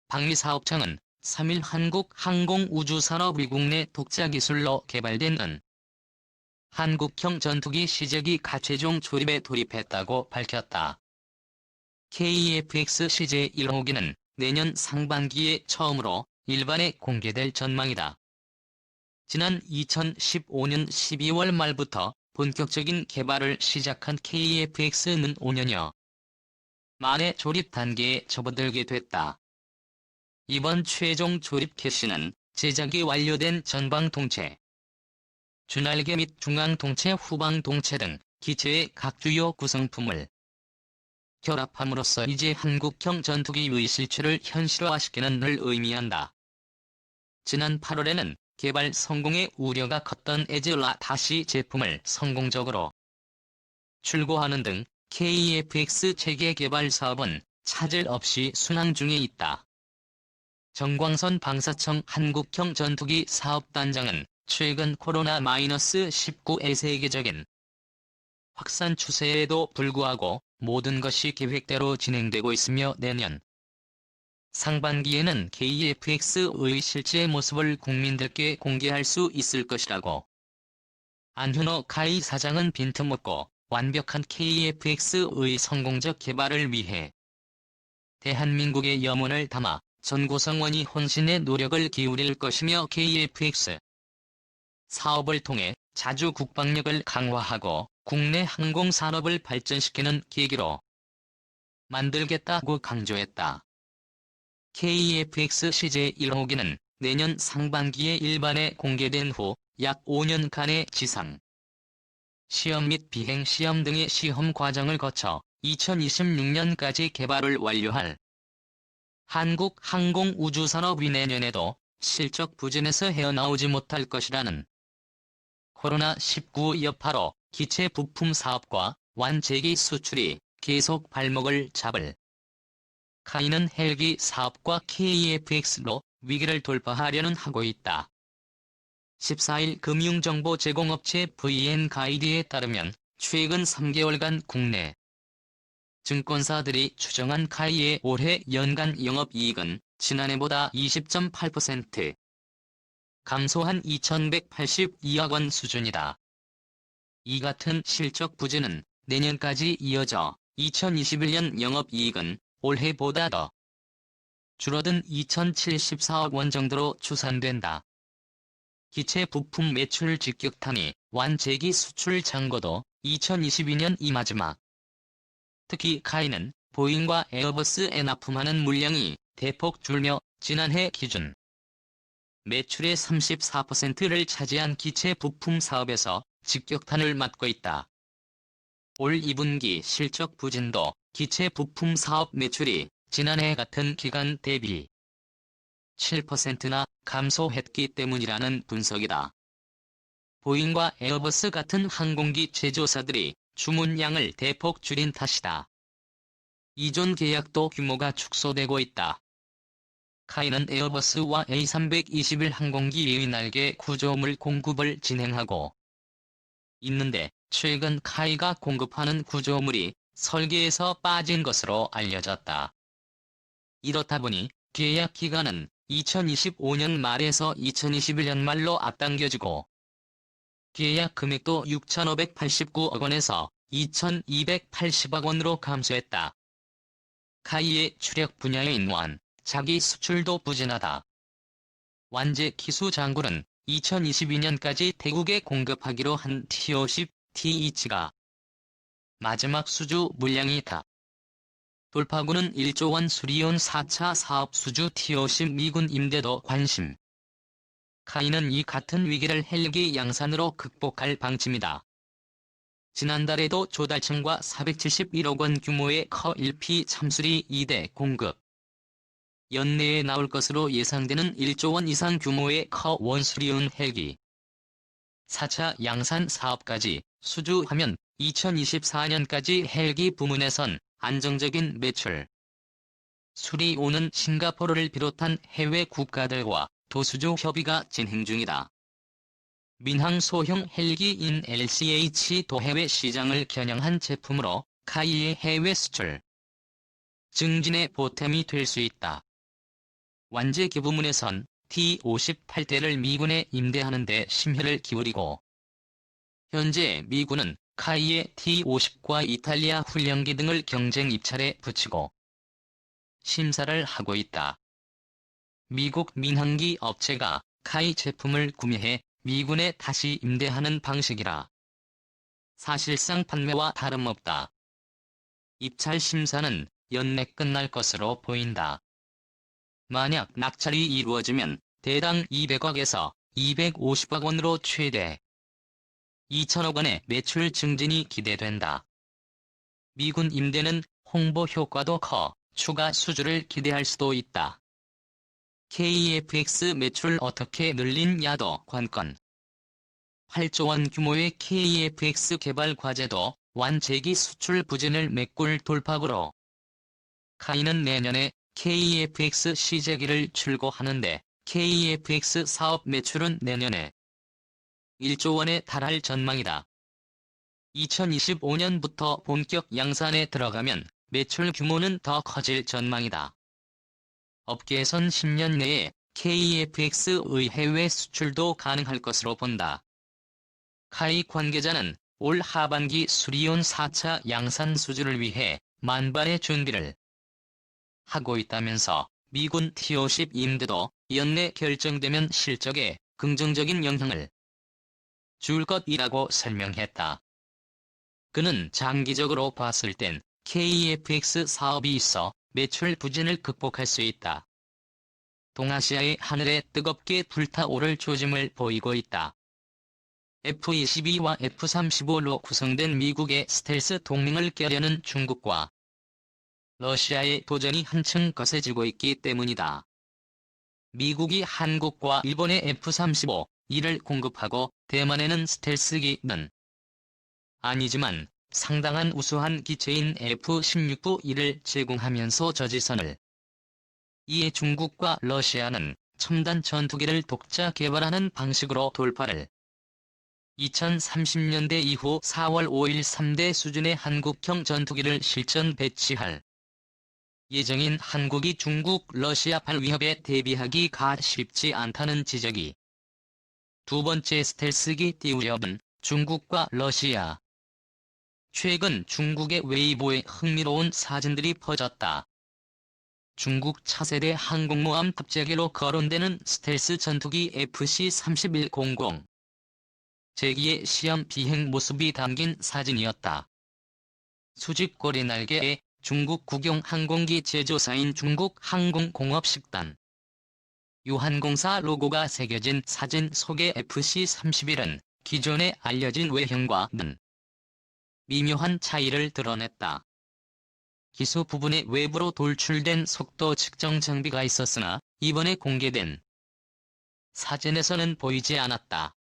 방위사업청은 3일 한국항공우주산업 미국 내 독자 기술로 개발된 한국형 전투기 시제기 가최종 조립에 돌입했다고 밝혔다. KF-X 시제 1호기는 내년 상반기에 처음으로 일반에 공개될 전망이다. 지난 2015년 12월 말부터 본격적인 개발을 시작한 KF-X는 5년여 만에 조립 단계에 접어들게 됐다. 이번 최종 조립 캐시는 제작이 완료된 전방통체, 주날개 및 중앙통체, 후방통체 등 기체의 각 주요 구성품을 결합함으로써 이제 한국형 전투기의 실체를 현실화시키는 를 의미한다. 지난 8월에는 개발 성공에 우려가 컸던 에즈라-다시 제품을 성공적으로 출고하는 등 KF-X 체계 개발 사업은 차질 없이 순항 중에 있다. 정광선 방사청 한국형 전투기 사업단장은 최근 코로나-19의 세계적인 확산 추세에도 불구하고 모든 것이 계획대로 진행되고 있으며 내년 상반기에는 KF-X의 실제 모습을 국민들께 공개할 수 있을 것이라고. 안현호 카이 사장은 빈틈없고 완벽한 KF-X의 성공적 개발을 위해 대한민국의 염원을 담아 전 구성원이 혼신의 노력을 기울일 것이며 KF-X 사업을 통해 자주 국방력을 강화하고 국내 항공산업을 발전시키는 계기로 만들겠다고 강조했다. KF-X 시제 1호기는 내년 상반기에 일반에 공개된 후 약 5년간의 지상 시험 및 비행 시험 등의 시험 과정을 거쳐 2026년까지 개발을 완료할 한국항공우주산업이 내년에도 실적 부진에서 헤어나오지 못할 것이라는 코로나19 여파로 기체 부품 사업과 완제기 수출이 계속 발목을 잡을 카이는 헬기 사업과 KF-X로 위기를 돌파하려는 하고 있다. 14일 금융정보제공업체 VN가이드에 따르면 최근 3개월간 국내 증권사들이 추정한 카이의 올해 연간 영업이익은 지난해보다 20.8% 감소한 2,182억 원 수준이다. 이 같은 실적 부진은 내년까지 이어져 2021년 영업이익은 올해보다 더 줄어든 2,074억 원 정도로 추산된다. 기체 부품 매출 직격탄이 완제기 수출 잔고도 2022년 이 마지막. 특히 카이는 보잉과 에어버스에 납품하는 물량이 대폭 줄며 지난해 기준 매출의 34%를 차지한 기체 부품 사업에서 직격탄을 맞고 있다. 올 2분기 실적 부진도 기체 부품 사업 매출이 지난해 같은 기간 대비 7%나 감소했기 때문이라는 분석이다. 보잉과 에어버스 같은 항공기 제조사들이 주문량을 대폭 줄인 탓이다. 이존 계약도 규모가 축소되고 있다. 카이는 에어버스와 A321 항공기의 날개 구조물 공급을 진행하고 있는데 최근 카이가 공급하는 구조물이 설계에서 빠진 것으로 알려졌다. 이렇다 보니 계약 기간은 2025년 말에서 2021년 말로 앞당겨지고 계약 금액도 6,589억 원에서 2,280억 원으로 감소했다. 카이의 주력 분야인 자기 수출도 부진하다. 완제 기수 장군은 2022년까지 태국에 공급하기로 한 T-50, T-2가 마지막 수주 물량이 다 돌파구는 1조 원 수리온 4차 사업 수주 T-50 미군 임대도 관심. 카이는 이 같은 위기를 헬기 양산으로 극복할 방침이다. 지난달에도 조달청과 471억 원 규모의 커1P 참수리 2대 공급. 연내에 나올 것으로 예상되는 1조 원 이상 규모의 커1 수리온 헬기 4차 양산 사업까지 수주하면 2024년까지 헬기 부문에선 안정적인 매출 수리오는 싱가포르를 비롯한 해외 국가들과 도수주 협의가 진행 중이다. 민항 소형 헬기인 LCH도 해외 시장을 겨냥한 제품으로 카이의 해외 수출 증진에 보탬이 될 수 있다. 완제기 부문에선 T-58대를 미군에 임대하는 데 심혈을 기울이고 현재 미군은 카이의 T-50과 이탈리아 훈련기 등을 경쟁 입찰에 붙이고 심사를 하고 있다. 미국 민항기 업체가 카이 제품을 구매해 미군에 다시 임대하는 방식이라 사실상 판매와 다름없다. 입찰 심사는 연내 끝날 것으로 보인다. 만약 낙찰이 이루어지면 대당 200억에서 250억 원으로 최대 2천억 원의 매출 증진이 기대된다. 미군 임대는 홍보 효과도 커 추가 수주를 기대할 수도 있다. KF-X 매출 어떻게 늘리냐도 관건. 8조 원 규모의 KF-X 개발 과제도 완제기 수출 부진을 메꿀 돌파구로 카이는 내년에 KF-X 시제기를 출고하는데 KF-X 사업 매출은 내년에 1조 원에 달할 전망이다. 2025년부터 본격 양산에 들어가면 매출 규모는 더 커질 전망이다. 업계에선 10년 내에 KF-X의 해외 수출도 가능할 것으로 본다. 카이 관계자는 올 하반기 수리온 4차 양산 수주를 위해 만반의 준비를 하고 있다면서 미군 T-50 임대도 연내 결정되면 실적에 긍정적인 영향을 줄 것이라고 설명했다. 그는 장기적으로 봤을 땐 KF-X 사업이 있어 매출 부진을 극복할 수 있다. 동아시아의 하늘에 뜨겁게 불타오를 조짐을 보이고 있다. F-22와 F-35로 구성된 미국의 스텔스 동맹을 깨려는 중국과 러시아의 도전이 한층 거세지고 있기 때문이다. 미국이 한국과 일본에 F-35E를 공급하고 대만에는 스텔스기는 아니지만 상당한 우수한 기체인 F-16E를 제공하면서 저지선을 이에 중국과 러시아는 첨단 전투기를 독자 개발하는 방식으로 돌파를 2030년대 이후 4월 5일 3대 수준의 한국형 전투기를 실전 배치할 예정인 한국이 중국, 러시아발 위협에 대비하기가 쉽지 않다는 지적이 두 번째 스텔스기 띄우렵은 중국과 러시아. 최근 중국의 웨이보에 흥미로운 사진들이 퍼졌다. 중국 차세대 항공모함 탑재기로 거론되는 스텔스 전투기 FC-3100 제기의 시험 비행 모습이 담긴 사진이었다. 수직고리 날개에 중국 국용 항공기 제조사인 중국항공공업식단 유한공사 로고가 새겨진 사진 속의 FC-31은 기존에 알려진 외형과는 미묘한 차이를 드러냈다. 기수 부분에 외부로 돌출된 속도 측정 장비가 있었으나 이번에 공개된 사진에서는 보이지 않았다.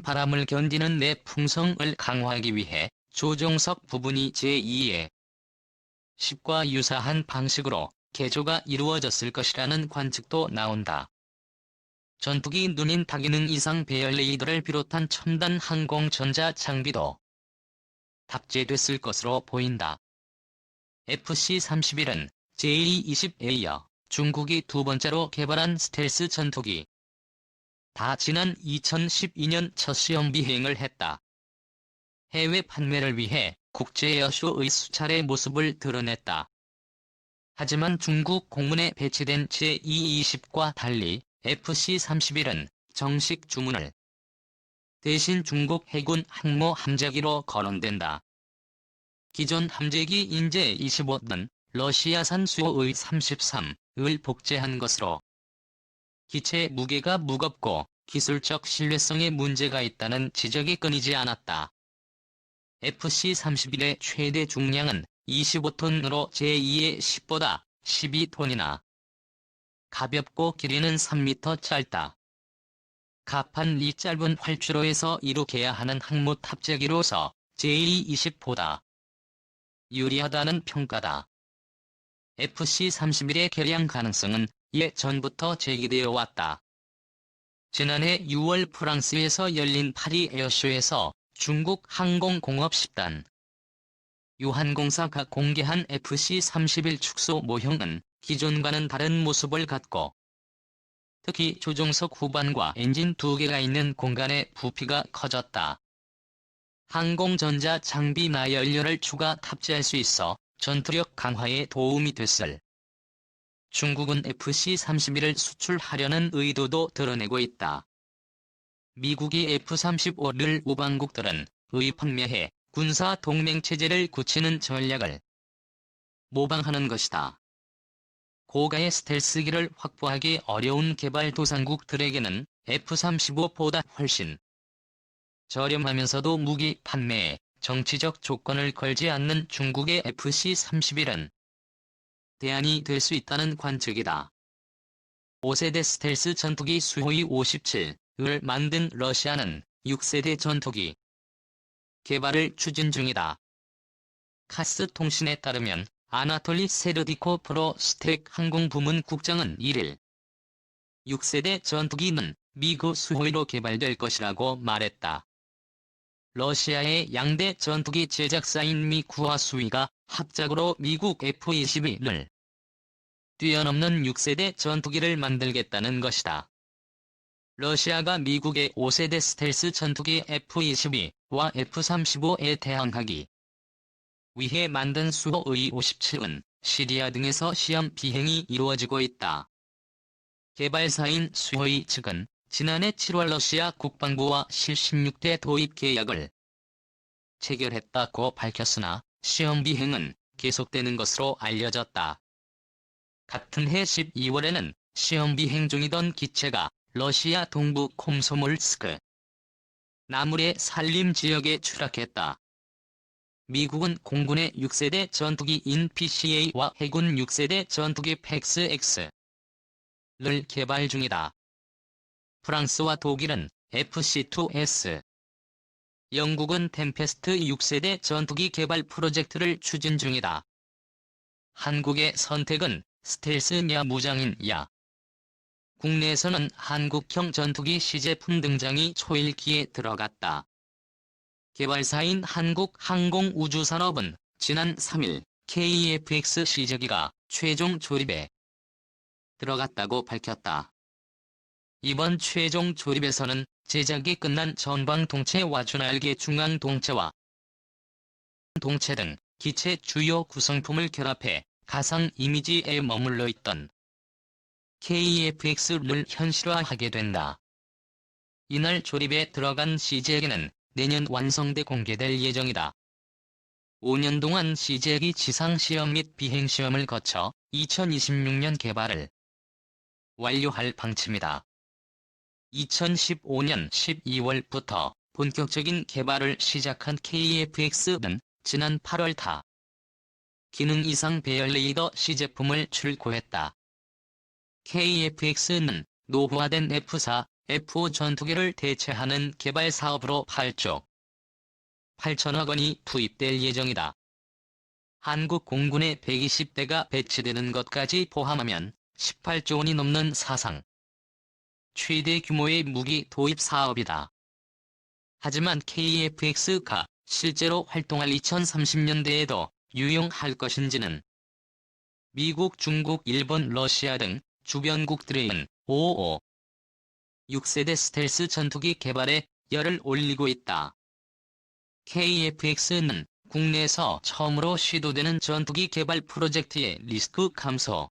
바람을 견디는 내 풍성을 강화하기 위해 조종석 부분이 제2의 10과 유사한 방식으로 개조가 이루어졌을 것이라는 관측도 나온다. 전투기 눈인 다기능 이상 배열 레이더를 비롯한 첨단 항공 전자 장비도 탑재됐을 것으로 보인다. FC-31은 JE-20A여 중국이 두 번째로 개발한 스텔스 전투기. 다 지난 2012년 첫 시험 비행을 했다. 해외 판매를 위해 국제에어쇼의 수차례 모습을 드러냈다. 하지만 중국 공군에 배치된 제220과 달리 FC-31은 정식 주문을 대신 중국 해군 항모 함재기로 거론된다. 기존 함재기 인제 25는 러시아산 수호의 33을 복제한 것으로 기체 무게가 무겁고 기술적 신뢰성에 문제가 있다는 지적이 끊이지 않았다. FC-31의 최대 중량은 25톤으로 제2의 10보다 12톤이나 가볍고 길이는 3m 짧다. 가판리 짧은 활주로에서 이룩해야 하는 항모 탑재기로서 제220보다 유리하다는 평가다. FC-31의 개량 가능성은 예전부터 제기되어 왔다. 지난해 6월 프랑스에서 열린 파리 에어쇼에서 중국 항공공업식단 유한공사가 공개한 FC-31 축소 모형은 기존과는 다른 모습을 갖고 특히 조종석 후반과 엔진 2개가 있는 공간의 부피가 커졌다. 항공전자 장비나 연료를 추가 탑재할 수 있어 전투력 강화에 도움이 됐을. 중국은 FC-31을 수출하려는 의도도 드러내고 있다. 미국이 F-35를 우방국들은 의판매해 군사 동맹체제를 굳히는 전략을 모방하는 것이다. 고가의 스텔스기를 확보하기 어려운 개발도상국들에게는 F-35보다 훨씬 저렴하면서도 무기 판매에 정치적 조건을 걸지 않는 중국의 FC-31은 대안이 될 수 있다는 관측이다. 5세대 스텔스 전투기 수호이 57을 만든 러시아는 6세대 전투기 개발을 추진 중이다. 카스 통신에 따르면 아나톨리 세르디코 프로스텍 항공부문 국장은 1일 6세대 전투기는 미국 수호이로 개발될 것이라고 말했다. 러시아의 양대 전투기 제작사인 미 구화수위가 합작으로 미국 F-22를 뛰어넘는 6세대 전투기를 만들겠다는 것이다. 러시아가 미국의 5세대 스텔스 전투기 F-22와 F-35에 대항하기 위해 만든 수호의 57은 시리아 등에서 시험 비행이 이루어지고 있다. 개발사인 수호이 측은 지난해 7월 러시아 국방부와 실-16대 도입 계약을 체결했다고 밝혔으나 시험 비행은 계속되는 것으로 알려졌다. 같은 해 12월에는 시험 비행 중이던 기체가 러시아 동부 콤소몰스크 나물의 산림 지역에 추락했다. 미국은 공군의 6세대 전투기인 PCA와 해군 6세대 전투기 팩스-X를 개발 중이다. 프랑스와 독일은 FC-2S, 영국은 템페스트 6세대 전투기 개발 프로젝트를 추진 중이다. 한국의 선택은 스텔스냐 무장이냐. 국내에서는 한국형 전투기 시제품 등장이 초일기에 들어갔다. 개발사인 한국항공우주산업은 지난 3일 KF-X 시제기가 최종 조립에 들어갔다고 밝혔다. 이번 최종 조립에서는 제작이 끝난 전방 동체와 주날개 중앙 동체와 동체 등 기체 주요 구성품을 결합해 가상 이미지에 머물러 있던 KF-X를 현실화하게 된다. 이날 조립에 들어간 CJ기는 내년 완성돼 공개될 예정이다. 5년 동안 CJ기 지상시험 및 비행시험을 거쳐 2026년 개발을 완료할 방침이다. 2015년 12월부터 본격적인 개발을 시작한 KF-X는 지난 8월 타 기능 이상 배열 레이더 시제품을 출고했다. KF-X는 노후화된 F-4, F-5 전투기를 대체하는 개발 사업으로 8조 8천억 원이 투입될 예정이다. 한국 공군의 120대가 배치되는 것까지 포함하면 18조 원이 넘는 사상 최대 규모의 무기 도입 사업이다. 하지만 KF-X가 실제로 활동할 2030년대에도 유용할 것인지는 미국, 중국, 일본, 러시아 등 주변국들의 5.5 6세대 스텔스 전투기 개발에 열을 올리고 있다. KF-X는 국내에서 처음으로 시도되는 전투기 개발 프로젝트의 리스크 감소